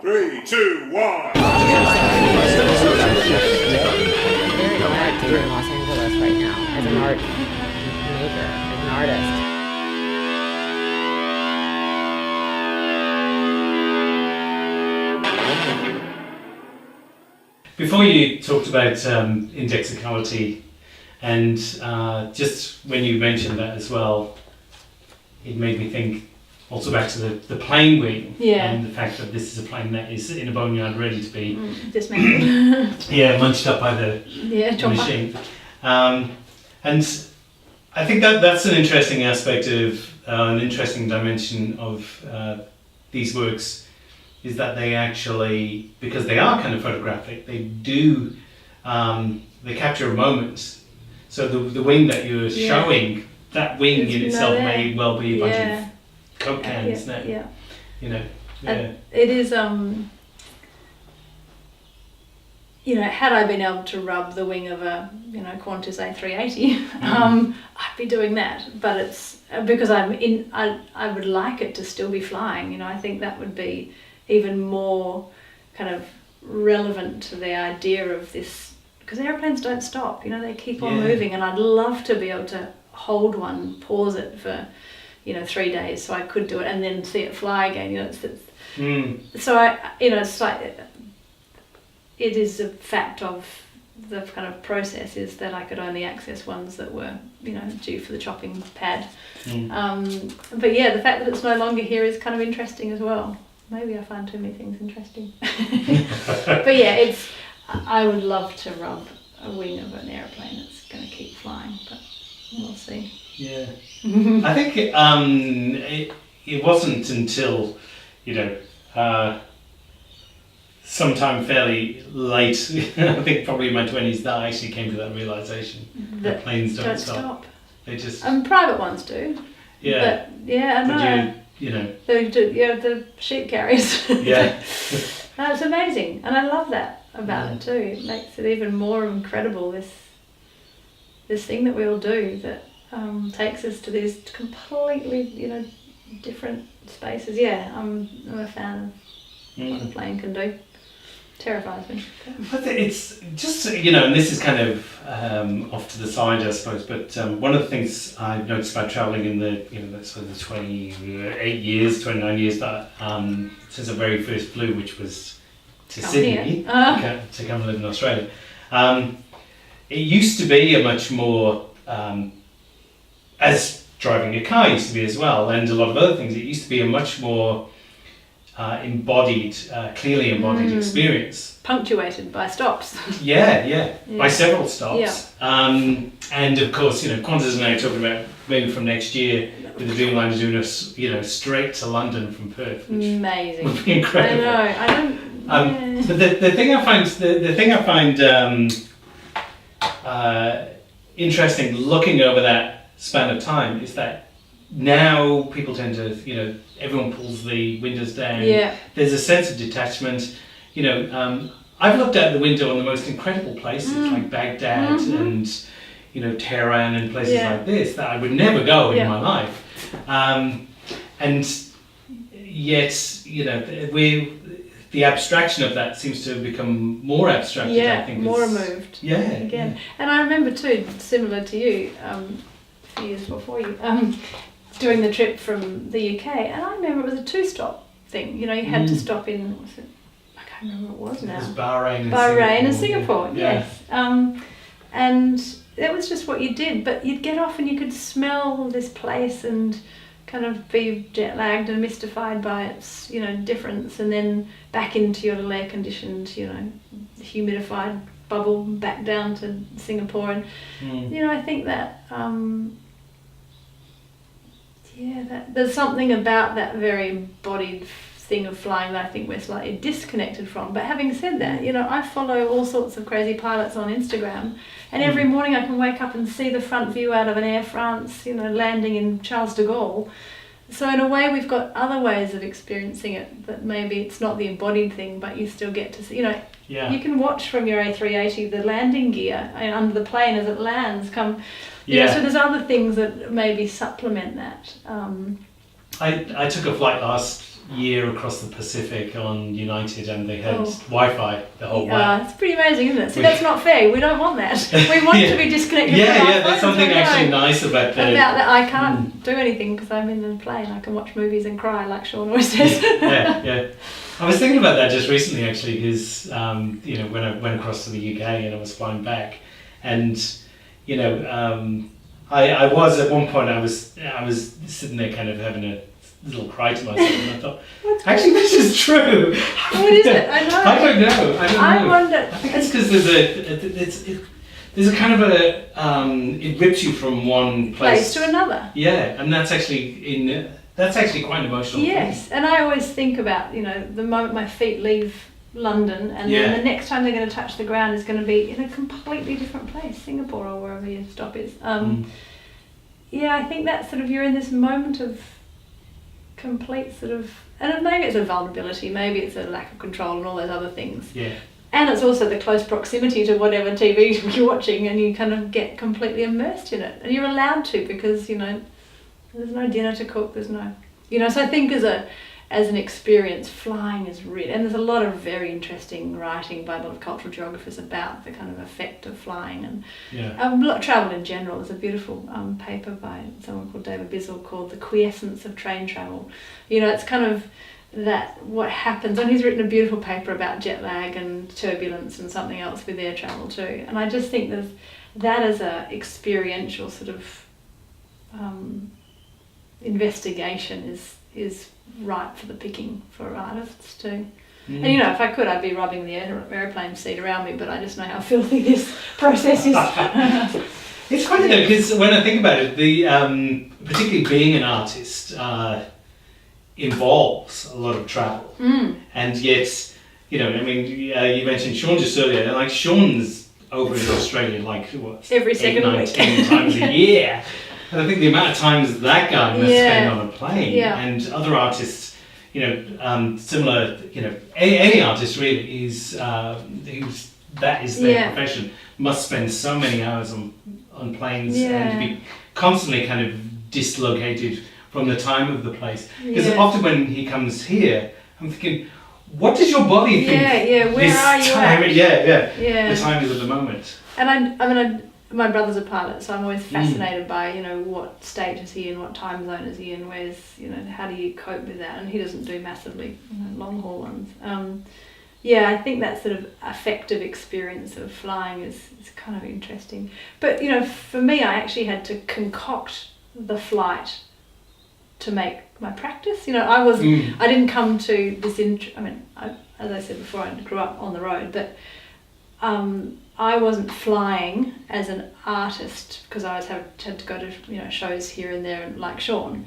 3, 2, 1. Very hard to do in Los Angeles right now as an art major, as an artist. Before you talked about indexicality, and just when you mentioned that as well, it made me think also back to the plane wing, and the fact that this is a plane that is in a boneyard ready to be dismantled. munched up by the machine. And I think that's an interesting aspect of an interesting dimension of these works, is that they actually, because they are kind of photographic, they do they capture a moment. So the wing that you're showing, that wing in itself may well be a bunch of Coke cans now. You know. It is you know, had I been able to rub the wing of a Qantas A380, I'd be doing that. But it's because I would like it to still be flying. You know, I think that would be even more kind of relevant to the idea of this, because airplanes don't stop. You know, they keep on moving, and I'd love to be able to hold one, pause it for 3 days, so I could do it and then see it fly again. You know, so it's like it is a fact of the kind of process is that I could only access ones that were due for the chopping pad. But yeah, the fact that it's no longer here is kind of interesting as well. Maybe I find too many things interesting. But yeah, I would love to rub a wing of an airplane that's going to keep flying, but we'll see. Yeah. I think it wasn't until, sometime fairly late, I think probably in my 20s, that I actually came to that realisation that planes don't stop. They just... And private ones do. Yeah. But I know. The sheep carriers. Yeah. It's amazing, and I love that about it too. It makes it even more incredible, this thing that we all do that takes us to these completely different spaces. I'm a fan of what a plane can do. Terrifies me. But it's just, and this is kind of off to the side, I suppose, but one of the things I've noticed about travelling in the, that's sort of the 29 years that since I very first flew, which was to Sydney, to come and live in Australia. It used to be a much more, as driving a car used to be as well, and a lot of other things, it used to be a much more clearly embodied experience. Punctuated by stops. Yeah. By several stops. And of course, Qantas and I are talking about maybe from next year with the Dreamliner doing us, straight to London from Perth, which amazing. Would be incredible. I know. But the thing I find interesting looking over that span of time is that now people tend to, everyone pulls the windows down. Yeah. There's a sense of detachment. I've looked out the window on the most incredible places like Baghdad and, Tehran and places like this that I would never go in my life. And yet, the abstraction of that seems to have become more abstracted, I think. More removed. Again. Yeah. And I remember too, similar to you, a few years before you, doing the trip from the UK, and I remember it was a 2-stop thing. You had to stop in, I can't remember what it was now. It was Bahrain and Singapore. Yes. And that was just what you did, but you'd get off and you could smell this place and kind of be jet lagged and mystified by its, difference, and then back into your little air conditioned, humidified bubble back down to Singapore, and I think that there's something about that very embodied thing of flying that I think we're slightly disconnected from. But having said that, I follow all sorts of crazy pilots on Instagram, and every morning I can wake up and see the front view out of an Air France, landing in Charles de Gaulle. So in a way we've got other ways of experiencing it, that maybe it's not the embodied thing, but you still get to see, you can watch from your A380 the landing gear under the plane as it lands come. So there's other things that maybe supplement that. I took a flight last year across the Pacific on United, and they had Wi-Fi the whole way. It's pretty amazing, isn't it? So that's not fair. We don't want that. We want to be disconnected from our There's phones. something actually nice about that. About that, I can't do anything because I'm in the plane. I can watch movies and cry like Sean always says. Yeah. I was thinking about that just recently, actually, because when I went across to the UK and I was flying back, and I was at one point I was sitting there kind of having a little cry to myself, and I thought, actually, this is true. What is it? I know. I don't know. I wonder. I think it's because there's a kind of it rips you from one place to another. Yeah, and that's actually quite emotional. Yes, and I always think about the moment my feet leave London, and then the next time they're going to touch the ground is going to be in a completely different place, Singapore or wherever your stop is. Yeah, I think that's sort of, you're in this moment of complete sort of, and maybe it's a vulnerability, maybe it's a lack of control and all those other things. Yeah. And it's also the close proximity to whatever TV you're watching, and you kind of get completely immersed in it, and you're allowed to because there's no dinner to cook. There's no, So I think as an experience, flying is really, and there's a lot of very interesting writing by a lot of cultural geographers about the kind of effect of flying and travel in general. There's a beautiful paper by someone called David Bizzle called "The Quiescence of Train Travel." It's kind of that what happens, and he's written a beautiful paper about jet lag and turbulence and something else with air travel too. And I just think that as a experiential sort of investigation is ripe for the picking for artists too. And if I could, I'd be rubbing the airplane seat around me, but I just know how filthy this process is. It's funny though, because when I think about it, particularly being an artist involves a lot of travel, and yet you mentioned Sean just earlier, and like Sean's over in Australia every second week, 10 times a year. And I think the amount of times that guy must spend on a plane, and other artists, similar, any artist really is that is their profession, must spend so many hours on planes and be constantly kind of dislocated from the time of the place. Because often when he comes here, I'm thinking, what does your body think? Where are you time? at? The time is at the moment. And my brother's a pilot, so I'm always fascinated by, what state is he in, what time zone is he in, where's, how do you cope with that? And he doesn't do massively long haul ones. I think that sort of affective experience of flying is kind of interesting. But, for me, I actually had to concoct the flight to make my practice. I didn't come to this, as I said before, I grew up on the road, but I wasn't flying as an artist because I had to go to shows here and there, and like Sean,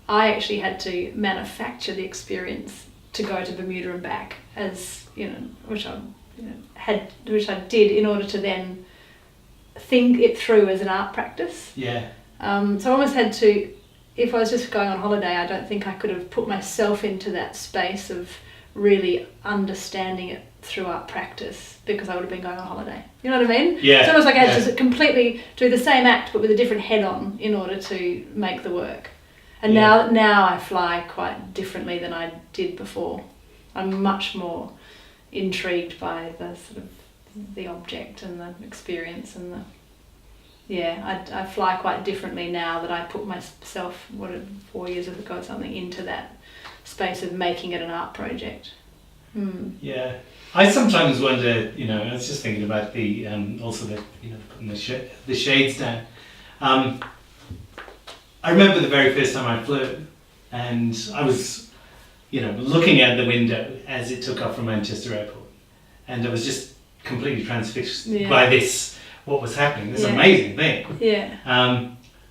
I actually had to manufacture the experience to go to Bermuda and back, as which I did in order to then think it through as an art practice. Yeah. So I almost had to. If I was just going on holiday, I don't think I could have put myself into that space of really understanding it through art practice, because I would have been going on holiday. You know what I mean? Yeah. It's almost like I had to completely do the same act but with a different head on in order to make the work. And now I fly quite differently than I did before. I'm much more intrigued by the sort of the object and the experience and the I fly quite differently now that I put myself 4 years ago or something into that space of making it an art project. Yeah, I sometimes wonder. I was just thinking about the also the putting the shades down. I remember the very first time I flew, and I was looking out the window as it took off from Manchester Airport, and I was just completely transfixed by what was happening. This amazing thing. Yeah.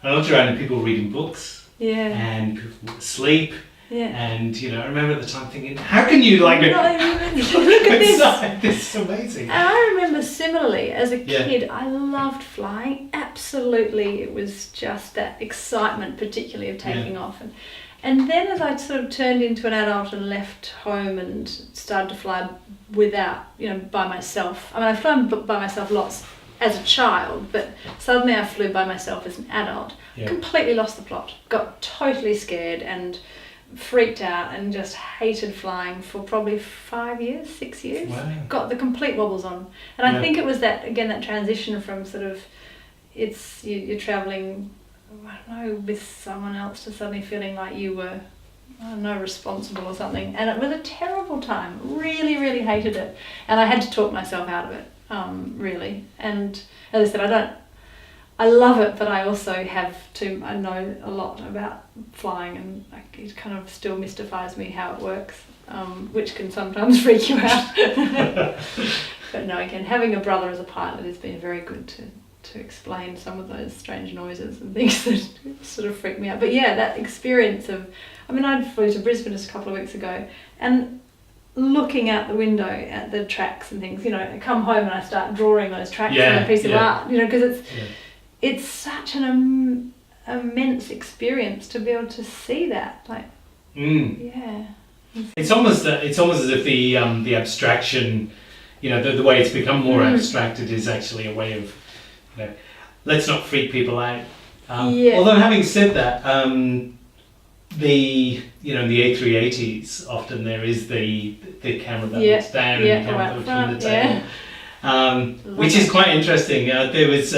I looked around and people were reading books. Yeah. And people were asleep. Yeah. And I remember at the time thinking, how can you look at this? This is amazing. And I remember similarly as a kid, I loved flying. Absolutely, it was just that excitement, particularly of taking off. And then as I sort of turned into an adult and left home and started to fly without, by myself. I mean, I've flown by myself lots as a child, but suddenly I flew by myself as an adult. Completely lost the plot. Got totally scared and freaked out and just hated flying for probably 5 years, 6 years. Wow. Got the complete wobbles on. And Yeah. I think it was that transition from sort of, you're travelling, I don't know, with someone else to suddenly feeling like you were, I don't know, responsible or something. And it was a terrible time. Really, really hated it. And I had to talk myself out of it, really. And as I said, I love it, but I also I know a lot about flying, and it kind of still mystifies me how it works, which can sometimes freak you out. But no, again, having a brother as a pilot has been very good to explain some of those strange noises and things that sort of freak me out. But yeah, that experience of, I flew to Brisbane just a couple of weeks ago, and looking out the window at the tracks and things, I come home and I start drawing those tracks on a piece of art, because it's such an immense experience to be able to see that. It's almost as if the abstraction, the way it's become more abstracted is actually a way of, let's not freak people out. Although having said that, the A380s, often there is the camera that looks down and the camera that looks from the tail. Which is quite interesting. There was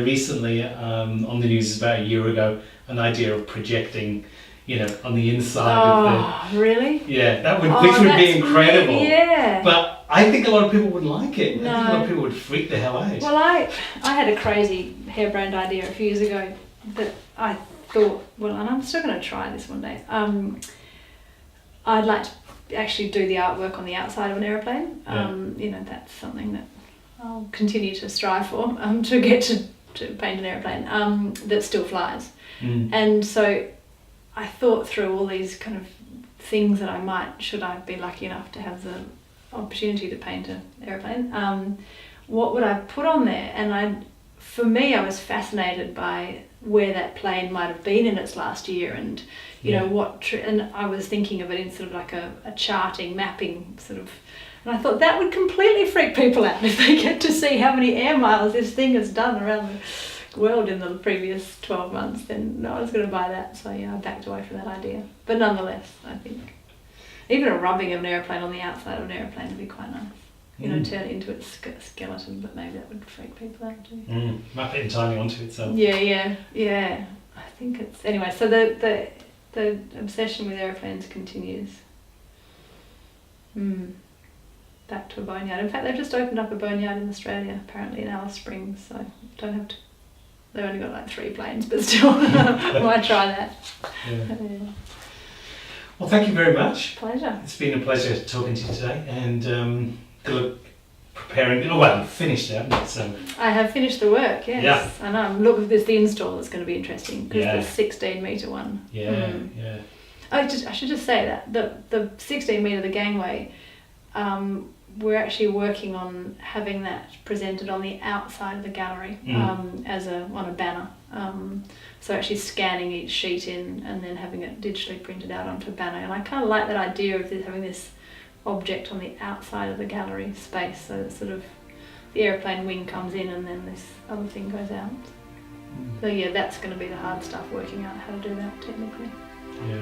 recently on the news about a year ago an idea of projecting, on the inside of the. Really? Yeah, which would be incredible. Yeah. But I think a lot of people wouldn't like it. No. I think a lot of people would freak the hell out. Well, I had a crazy harebrained idea a few years ago that I thought, and I'm still going to try this one day. I'd like to actually do the artwork on the outside of an aeroplane. That's something that I'll continue to strive for, to get to paint an aeroplane that still flies. And so I thought through all these kind of things that should I be lucky enough to have the opportunity to paint an aeroplane, what would I put on there? And for me, I was fascinated by where that plane might have been in its last year, and and I was thinking of it in sort of like a charting, mapping sort of. And I thought that would completely freak people out if they get to see how many air miles this thing has done around the world in the previous 12 months. Then no one's going to buy that. So I backed away from that idea. But nonetheless, I think even a rubbing of an aeroplane on the outside of an airplane would be quite nice. Turn it into its skeleton, but maybe that would freak people out too. Map it entirely onto itself. Yeah. I think it's anyway. So the obsession with airplanes continues. Back to a boneyard. In fact, they've just opened up a boneyard in Australia, apparently in Alice Springs. So don't have to. They've only got like 3 planes, but still, I might try that. Yeah. Well, thank you very much. Pleasure. It's been a pleasure talking to you today, and good preparing. Well, finished it, haven't you? So I have finished the work. Yes. Yeah. I know. Look, there's the install that's going to be interesting because the 16-metre one. Yeah. I should just say that the 16-metre, the gangway. We're actually working on having that presented on the outside of the gallery on a banner. So actually scanning each sheet in and then having it digitally printed out onto a banner. And I kind of like that idea of having this object on the outside of the gallery space, so that sort of the airplane wing comes in and then this other thing goes out. So that's going to be the hard stuff, working out how to do that technically. Yeah.